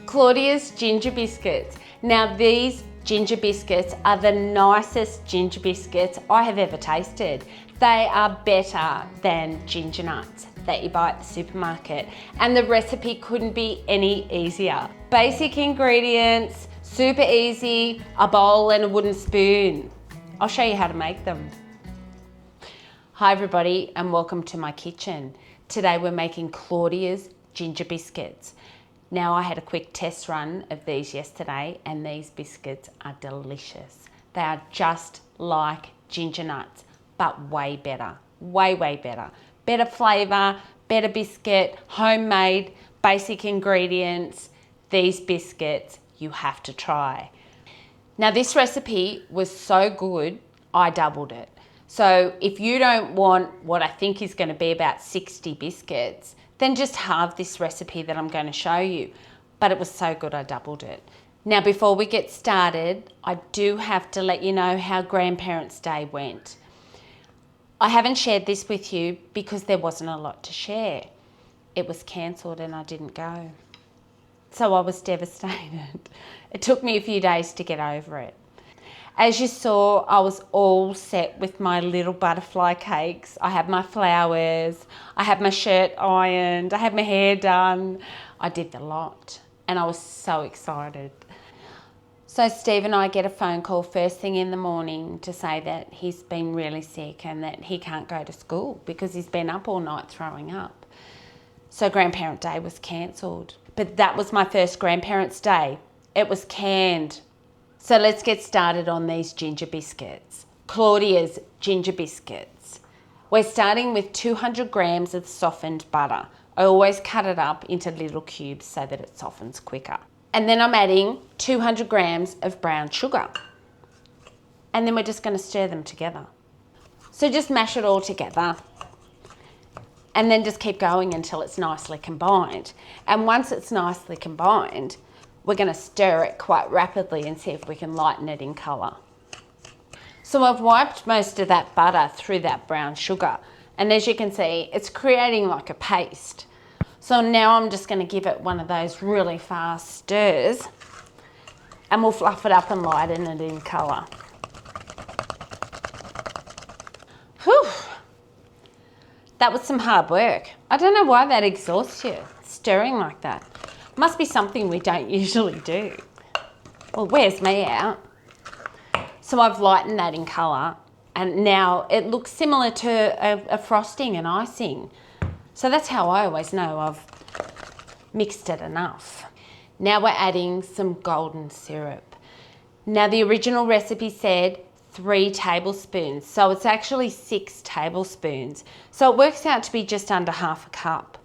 Claudia's Ginger Biscuits. Now these ginger biscuits are the nicest ginger biscuits I have ever tasted. They are better than ginger nuts that you buy at the supermarket, and the recipe couldn't be any easier. Basic ingredients, super easy, a bowl and a wooden spoon. I'll show you how to make them. Hi everybody and welcome to my kitchen. Today we're making Claudia's Ginger Biscuits. Now I had a quick test run of these yesterday and these biscuits are delicious. They are just like ginger nuts, but way better, way better. Better flavour, better biscuit, homemade, basic ingredients. These biscuits you have to try. Now this recipe was so good, I doubled it. So if you don't want what I think is going to be about 60 biscuits, then just halve this recipe that I'm going to show you. But it was so good I doubled it. Now before we get started, I do have to let you know how Grandparents' Day went. I haven't shared this with you because there wasn't a lot to share. It was cancelled and I didn't go. So I was devastated. It took me a few days to get over it. As you saw, I was all set with my little butterfly cakes. I had my flowers, I had my shirt ironed, I had my hair done. I did the lot and I was so excited. So Steve and I get a phone call first thing in the morning to say that he's been really sick and that he can't go to school because he's been up all night throwing up. So Grandparent Day was cancelled. But that was my first Grandparents' Day. It was canned. So let's get started on these ginger biscuits. Claudia's Ginger Biscuits. We're starting with 200 grams of softened butter. I always cut it up into little cubes so that it softens quicker. And then I'm adding 200 grams of brown sugar. And then we're just going to stir them together. So just mash it all together. And then just keep going until it's nicely combined. And once it's nicely combined, we're going to stir it quite rapidly and see if we can lighten it in colour. So I've wiped most of that butter through that brown sugar. And as you can see, it's creating like a paste. So now I'm just going to give it one of those really fast stirs. And we'll fluff it up and lighten it in colour. Whew! That was some hard work. I don't know why that exhausts you, stirring like that. Must be something we don't usually do. Well, wears me out. So I've lightened that in colour and now it looks similar to a frosting and icing. So that's how I always know I've mixed it enough. Now we're adding some golden syrup. Now the original recipe said 3 tablespoons, so it's actually 6 tablespoons. So it works out to be just under half a cup.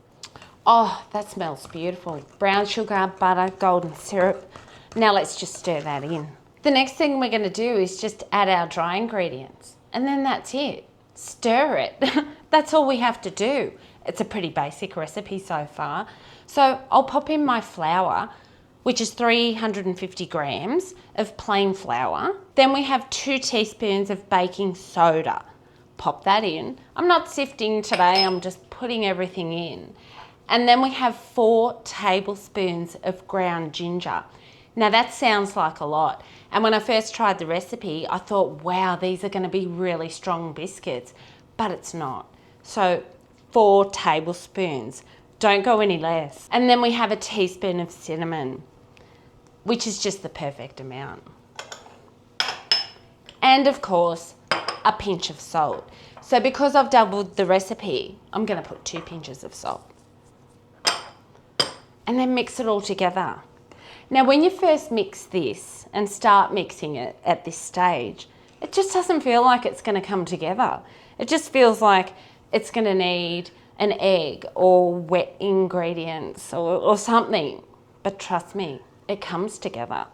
Oh, that smells beautiful. Brown sugar, butter, golden syrup. Now let's just stir that in. The next thing we're going to do is just add our dry ingredients. And then that's it. Stir it. That's all we have to do. It's a pretty basic recipe so far. So I'll pop in my flour, which is 350 grams of plain flour. Then we have 2 teaspoons of baking soda. Pop that in. I'm not sifting today, I'm just putting everything in. And then we have 4 tablespoons of ground ginger. Now that sounds like a lot. And when I first tried the recipe, I thought, wow, these are going to be really strong biscuits, but it's not. So 4 tablespoons, don't go any less. And then we have a teaspoon of cinnamon, which is just the perfect amount. And of course, a pinch of salt. So because I've doubled the recipe, I'm going to put 2 pinches of salt. And then mix it all together. Now when you first mix this and start mixing it at this stage, it just doesn't feel like it's going to come together. It just feels like it's going to need an egg or wet ingredients or something. But trust me, it comes together.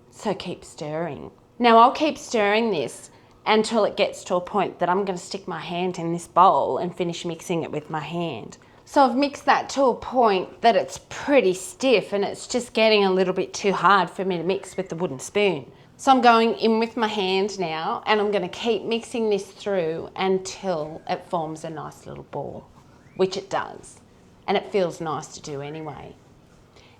So keep stirring. Now I'll keep stirring this until it gets to a point that I'm going to stick my hand in this bowl and finish mixing it with my hand. So I've mixed that to a point that it's pretty stiff and it's just getting a little bit too hard for me to mix with the wooden spoon. So I'm going in with my hand now and I'm going to keep mixing this through until it forms a nice little ball, which it does. And it feels nice to do anyway.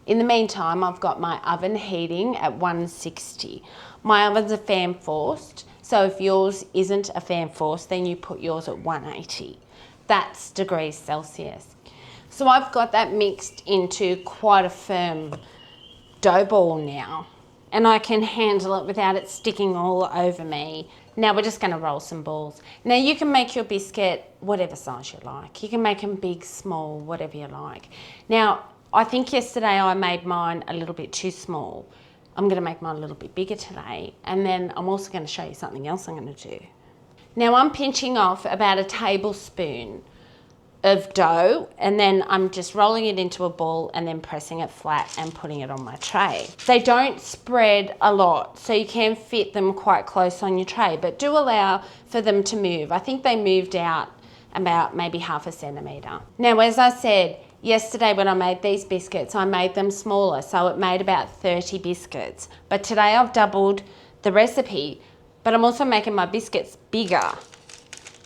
In the meantime, I've got my oven heating at 160. My oven's a fan forced, so if yours isn't a fan forced, then you put yours at 180. That's degrees Celsius. So I've got that mixed into quite a firm dough ball now, and I can handle it without it sticking all over me. Now we're just going to roll some balls. Now you can make your biscuit whatever size you like. You can make them big, small, whatever you like. Now I think yesterday I made mine a little bit too small. I'm going to make mine a little bit bigger today, and then I'm also going to show you something else I'm going to do. Now I'm pinching off about a tablespoon of dough, and then I'm just rolling it into a ball and then pressing it flat and putting it on my tray. They don't spread a lot, so you can fit them quite close on your tray, but do allow for them to move. I think they moved out about maybe 1/2 centimetre. Now, as I said, yesterday when I made these biscuits, I made them smaller, so it made about 30 biscuits. But today I've doubled the recipe, but I'm also making my biscuits bigger.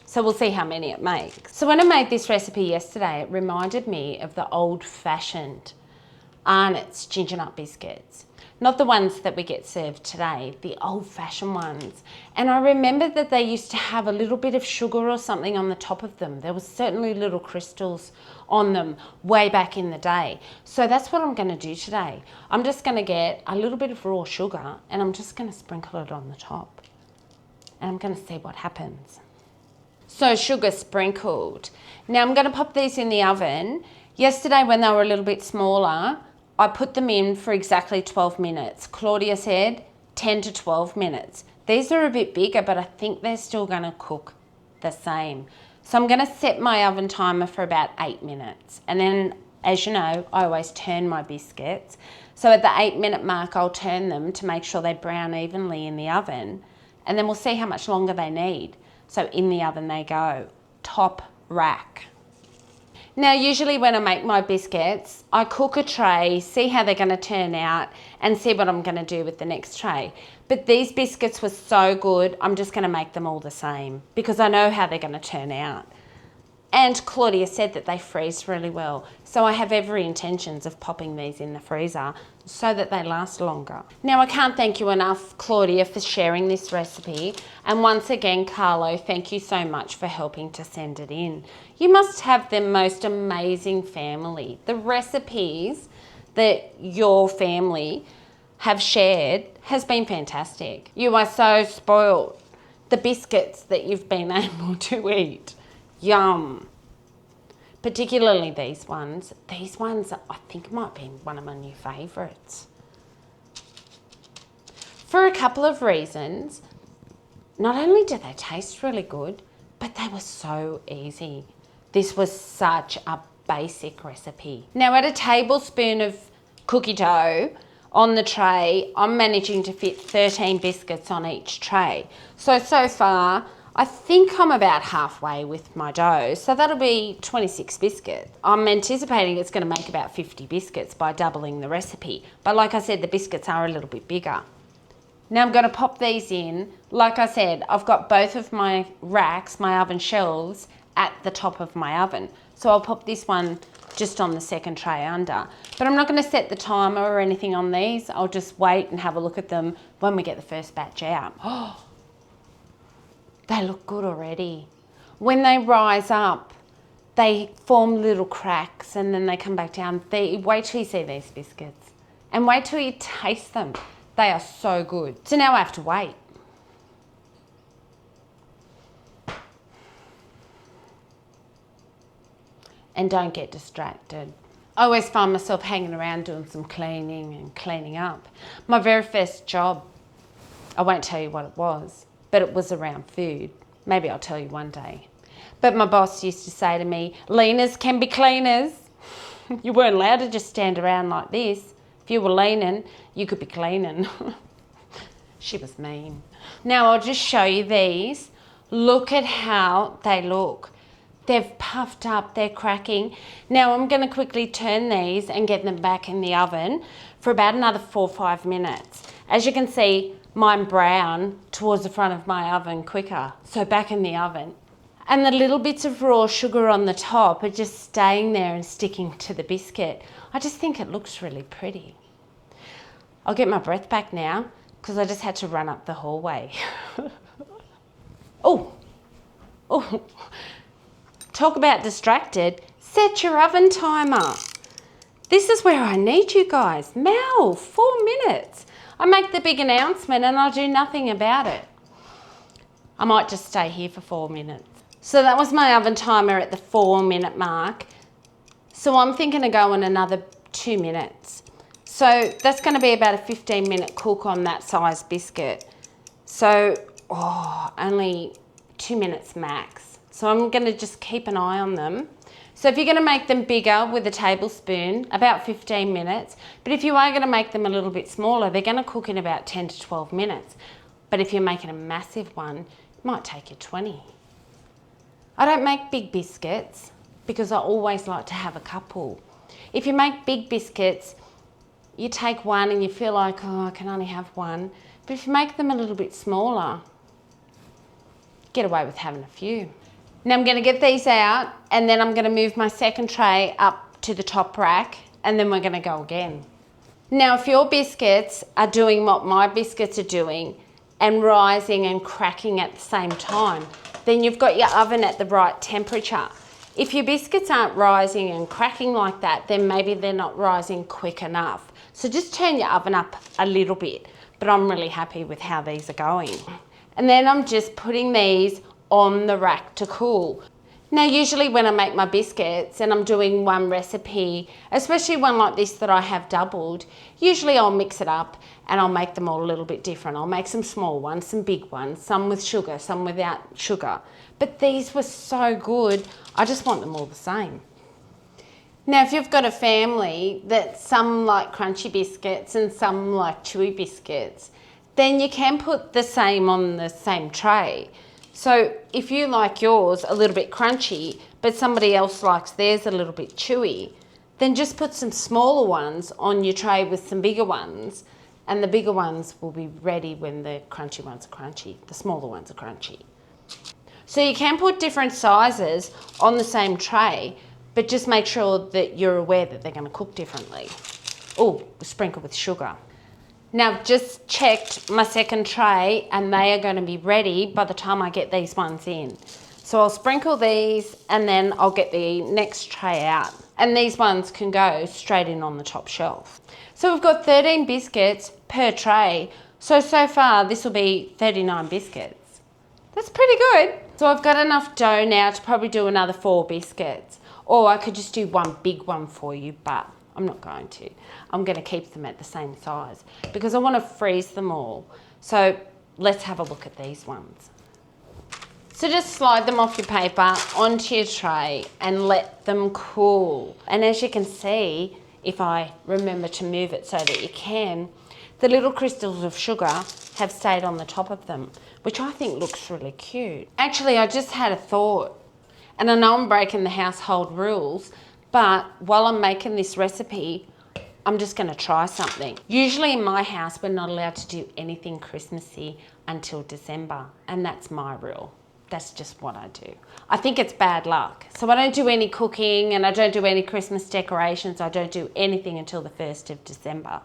So we'll see how many it makes. So when I made this recipe yesterday, it reminded me of the old-fashioned Arnott's ginger nut biscuits. Not the ones that we get served today, the old-fashioned ones. And I remember that they used to have a little bit of sugar or something on the top of them. There was certainly little crystals on them way back in the day. So that's what I'm going to do today. I'm just going to get a little bit of raw sugar and I'm just going to sprinkle it on the top. And I'm going to see what happens. So sugar sprinkled. Now I'm going to pop these in the oven. Yesterday when they were a little bit smaller, I put them in for exactly 12 minutes. Claudia said 10 to 12 minutes. These are a bit bigger, but I think they're still going to cook the same. So I'm going to set my oven timer for about 8 minutes. And then, as you know, I always turn my biscuits. So at the 8-minute mark, I'll turn them to make sure they brown evenly in the oven. And then we'll see how much longer they need. So in the oven they go, top rack. Now usually when I make my biscuits, I cook a tray, see how they're going to turn out and see what I'm going to do with the next tray. But these biscuits were so good, I'm just going to make them all the same because I know how they're going to turn out. And Claudia said that they freeze really well. So I have every intentions of popping these in the freezer so that they last longer. Now I can't thank you enough, Claudia, for sharing this recipe. And once again, Carlo, thank you so much for helping to send it in. You must have the most amazing family. The recipes that your family have shared has been fantastic. You are so spoiled. The biscuits that you've been able to eat. Yum. Particularly these ones. These ones I think might be one of my new favourites. For a couple of reasons. Not only do they taste really good, but they were so easy. This was such a basic recipe. Now at a tablespoon of cookie dough on the tray, I'm managing to fit 13 biscuits on each tray. So far, I think I'm about halfway with my dough, so that'll be 26 biscuits. I'm anticipating it's going to make about 50 biscuits by doubling the recipe, but like I said, the biscuits are a little bit bigger. Now I'm going to pop these in. Like I said, I've got both of my racks, my oven shelves, at the top of my oven. So I'll pop this one just on the second tray under. But I'm not going to set the timer or anything on these. I'll just wait and have a look at them when we get the first batch out. Oh, they look good already. When they rise up, they form little cracks and then they come back down. Wait till you see these biscuits and wait till you taste them. They are so good. So now I have to wait. And don't get distracted. I always find myself hanging around doing some cleaning and cleaning up. My very first job, I won't tell you what it was, but it was around food. Maybe I'll tell you one day. But my boss used to say to me, leaners can be cleaners. You weren't allowed to just stand around like this. If you were leaning, you could be cleaning. She was mean. Now I'll just show you these. Look at how they look. They've puffed up, they're cracking. Now I'm going to quickly turn these and get them back in the oven for about another 4 or 5 minutes. As you can see, mine brown towards the front of my oven quicker. So back in the oven And the little bits of raw sugar on the top are just staying there and sticking to the biscuit. I just think it looks really pretty. I'll get my breath back now because I just had to run up the hallway. Oh, talk about distracted. Set your oven timer. This is where I need you guys. Mel, 4 minutes. I make the big announcement and I do nothing about it. I might just stay here for 4 minutes. So that was my oven timer at the 4-minute mark. So I'm thinking of going another 2 minutes. So that's going to be about a 15-minute cook on that size biscuit. So, only 2 minutes max. So I'm going to just keep an eye on them. So if you're going to make them bigger with a tablespoon, about 15 minutes. But if you are going to make them a little bit smaller, they're going to cook in about 10 to 12 minutes. But if you're making a massive one, it might take you 20. I don't make big biscuits because I always like to have a couple. If you make big biscuits, you take one and you feel like, I can only have one. But if you make them a little bit smaller, get away with having a few. Now I'm going to get these out and then I'm going to move my second tray up to the top rack and then we're going to go again. Now if your biscuits are doing what my biscuits are doing and rising and cracking at the same time, then you've got your oven at the right temperature. If your biscuits aren't rising and cracking like that, then maybe they're not rising quick enough. So just turn your oven up a little bit, but I'm really happy with how these are going. And then I'm just putting these on the rack to cool. Now usually when I make my biscuits and I'm doing one recipe, especially one like this that I have doubled, usually I'll mix it up and I'll make them all a little bit different. I'll make some small ones, some big ones, some with sugar, some without sugar. But these were so good, I just want them all the same. Now if you've got a family that some like crunchy biscuits and some like chewy biscuits, then you can put the same on the same tray. So if you like yours a little bit crunchy, but somebody else likes theirs a little bit chewy, then just put some smaller ones on your tray with some bigger ones, and the bigger ones will be ready when the crunchy ones are crunchy. The smaller ones are crunchy. So you can put different sizes on the same tray, but just make sure that you're aware that they're going to cook differently. Oh, sprinkle with sugar. Now I've just checked my second tray and they are going to be ready by the time I get these ones in. So I'll sprinkle these and then I'll get the next tray out. And these ones can go straight in on the top shelf. So we've got 13 biscuits per tray. So far this will be 39 biscuits. That's pretty good. So I've got enough dough now to probably do another 4 biscuits. Or I could just do one big one for you, but I'm not going to. I'm going to keep them at the same size because I want to freeze them all. So let's have a look at these ones. So just slide them off your paper onto your tray and let them cool. And as you can see, if I remember to move it so that you can, the little crystals of sugar have stayed on the top of them, which I think looks really cute. Actually, I just had a thought, and I know I'm breaking the household rules, but while I'm making this recipe, I'm just going to try something. Usually in my house, we're not allowed to do anything Christmassy until December, and that's my rule. That's just what I do. I think it's bad luck. So I don't do any cooking and I don't do any Christmas decorations. I don't do anything until the 1st of December.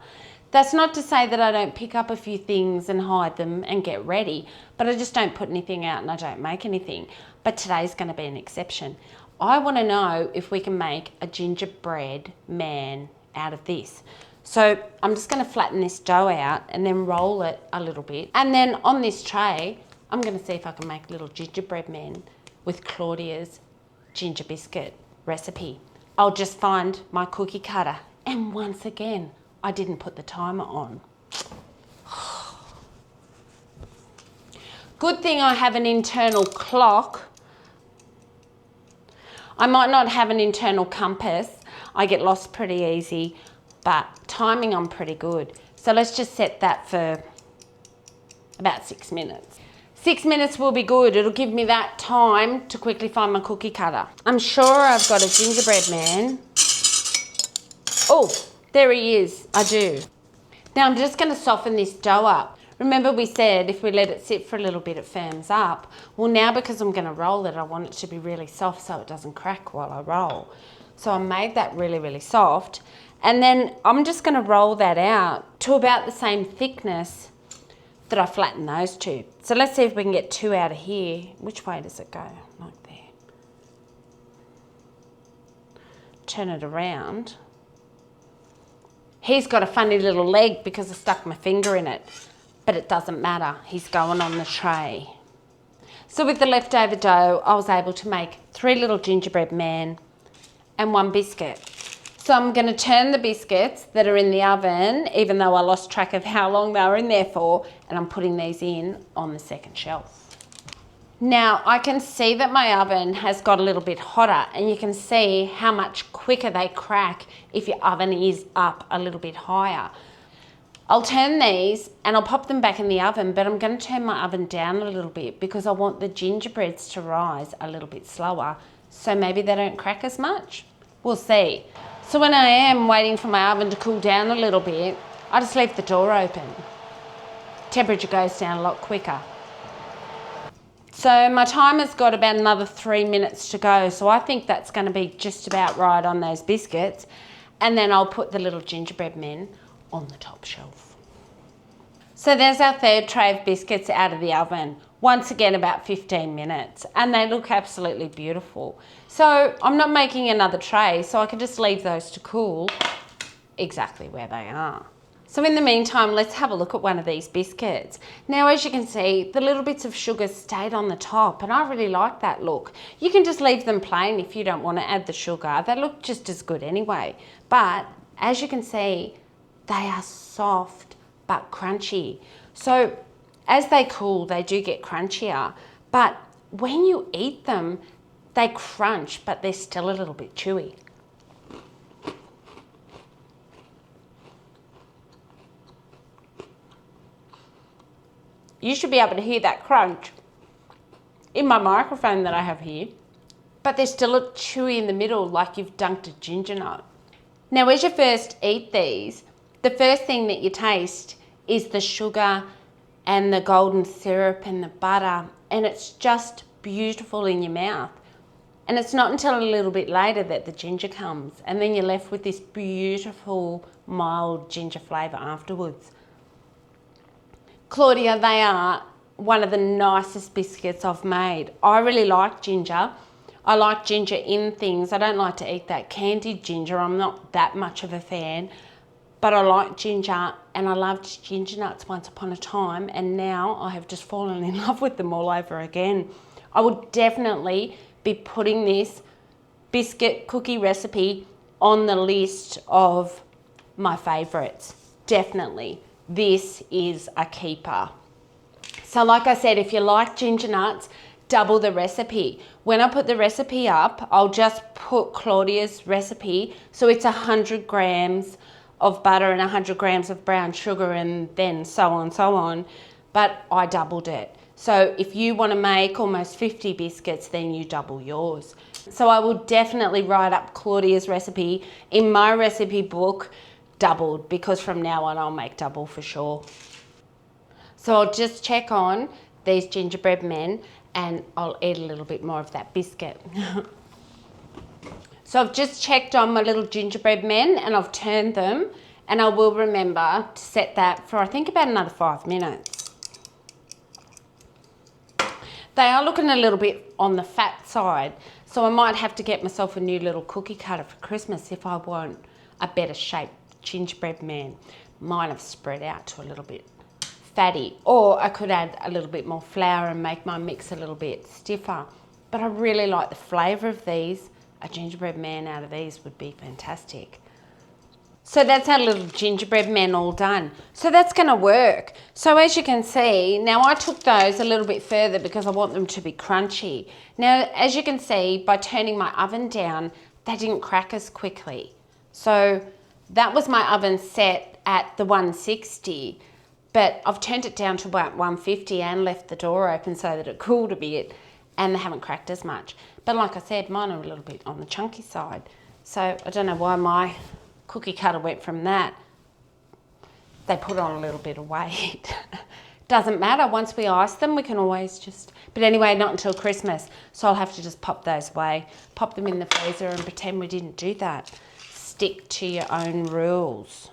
That's not to say that I don't pick up a few things and hide them and get ready, but I just don't put anything out and I don't make anything. But today's going to be an exception. I want to know if we can make a gingerbread man out of this. So I'm just going to flatten this dough out and then roll it a little bit. And then on this tray, I'm going to see if I can make a little gingerbread man with Claudia's Ginger Biscuit Recipe. I'll just find my cookie cutter. And once again, I didn't put the timer on. Good thing I have an internal clock. I might not have an internal compass. I get lost pretty easy, but timing I'm pretty good. So let's just set that for about 6 minutes. 6 minutes will be good. It'll give me that time to quickly find my cookie cutter. I'm sure I've got a gingerbread man. Oh, there he is. I do. Now I'm just going to soften this dough up. Remember we said if we let it sit for a little bit, it firms up. Well, now because I'm going to roll it, I want it to be really soft so it doesn't crack while I roll. So I made that really, really soft. And then I'm just going to roll that out to about the same thickness that I flattened those two. So let's see if we can get 2 out of here. Which way does it go? Like there. Turn it around. He's got a funny little leg because I stuck my finger in it, but it doesn't matter. He's going on the tray. So with the leftover dough, I was able to make 3 little gingerbread men and 1 biscuit. So I'm going to turn the biscuits that are in the oven, even though I lost track of how long they were in there for, and I'm putting these in on the second shelf. Now I can see that my oven has got a little bit hotter, and you can see how much quicker they crack if your oven is up a little bit higher. I'll turn these and I'll pop them back in the oven, but I'm going to turn my oven down a little bit because I want the gingerbreads to rise a little bit slower, so maybe they don't crack as much. We'll see. So when I am waiting for my oven to cool down a little bit, I just leave the door open. Temperature goes down a lot quicker. So my timer's got about another 3 minutes to go, so I think that's going to be just about right on those biscuits. And then I'll put the little gingerbread men on the top shelf. So there's our third tray of biscuits out of the oven. Once again, about 15 minutes, and they look absolutely beautiful. So I'm not making another tray, so I can just leave those to cool exactly where they are. So in the meantime, let's have a look at one of these biscuits. Now, as you can see, the little bits of sugar stayed on the top, and I really like that look. You can just leave them plain if you don't want to add the sugar. They look just as good anyway. But as you can see, they are soft but crunchy. So as they cool, they do get crunchier, but when you eat them, they crunch, but they're still a little bit chewy. You should be able to hear that crunch in my microphone that I have here, but they're still chewy in the middle, like you've dunked a ginger nut. Now, as you first eat these, the first thing that you taste is the sugar and the golden syrup and the butter, and it's just beautiful in your mouth. And it's not until a little bit later that the ginger comes, and then you're left with this beautiful mild ginger flavour afterwards. Claudia, they are one of the nicest biscuits I've made. I really like ginger. I like ginger in things. I don't like to eat that candied ginger. I'm not that much of a fan. But I like ginger, and I loved ginger nuts once upon a time, and now I have just fallen in love with them all over again. I would definitely be putting this biscuit cookie recipe on the list of my favourites. Definitely. This is a keeper. So like I said, if you like ginger nuts, double the recipe. When I put the recipe up, I'll just put Claudia's recipe. So it's 100 grams of butter and 100 grams of brown sugar, and then so on. But I doubled it. So if you want to make almost 50 biscuits, then you double yours. So I will definitely write up Claudia's recipe in my recipe book, doubled, because from now on I'll make double for sure. So I'll just check on these gingerbread men, and I'll eat a little bit more of that biscuit. So I've just checked on my little gingerbread men, and I've turned them, and I will remember to set that for I think about another 5 minutes. They are looking a little bit on the fat side, so I might have to get myself a new little cookie cutter for Christmas if I want a better shaped gingerbread man. Mine have spread out to a little bit fatty, or I could add a little bit more flour and make my mix a little bit stiffer. But I really like the flavour of these. A gingerbread man out of these would be fantastic. So that's our little gingerbread men all done. So that's going to work. So as you can see, now I took those a little bit further because I want them to be crunchy. Now, as you can see, by turning my oven down, they didn't crack as quickly. So that was my oven set at the 160, but I've turned it down to about 150 and left the door open so that it cooled a bit, and they haven't cracked as much. But like I said, mine are a little bit on the chunky side. So I don't know why my cookie cutter went from that. They put on a little bit of weight. Doesn't matter, once we ice them, we can always just, but anyway, not until Christmas. So I'll have to just pop those away, pop them in the freezer and pretend we didn't do that. Stick to your own rules.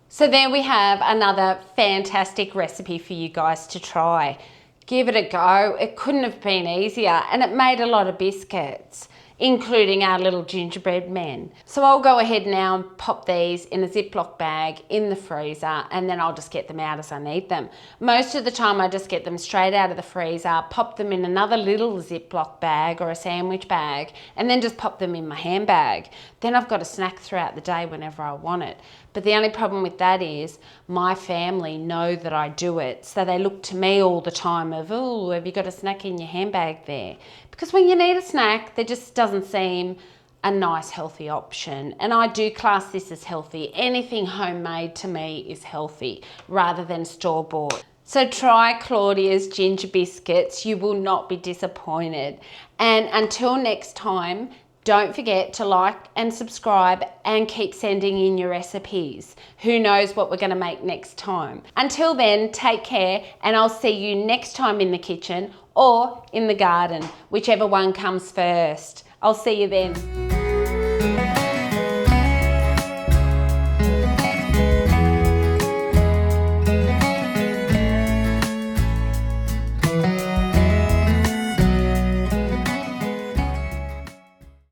So there we have another fantastic recipe for you guys to try. Give it a go. It couldn't have been easier, and it made a lot of biscuits, including our little gingerbread men. So I'll go ahead now and pop these in a Ziploc bag in the freezer, and then I'll just get them out as I need them. Most of the time I just get them straight out of the freezer, pop them in another little Ziploc bag or a sandwich bag, and then just pop them in my handbag. Then I've got a snack throughout the day whenever I want it. But the only problem with that is my family know that I do it. So they look to me all the time of, oh, have you got a snack in your handbag there? Because when you need a snack, there just doesn't seem a nice, healthy option. And I do class this as healthy. Anything homemade to me is healthy rather than store-bought. So try Claudia's ginger biscuits. You will not be disappointed. And until next time, don't forget to like and subscribe and keep sending in your recipes. Who knows what we're going to make next time. Until then, take care, and I'll see you next time in the kitchen or in the garden, whichever one comes first. I'll see you then.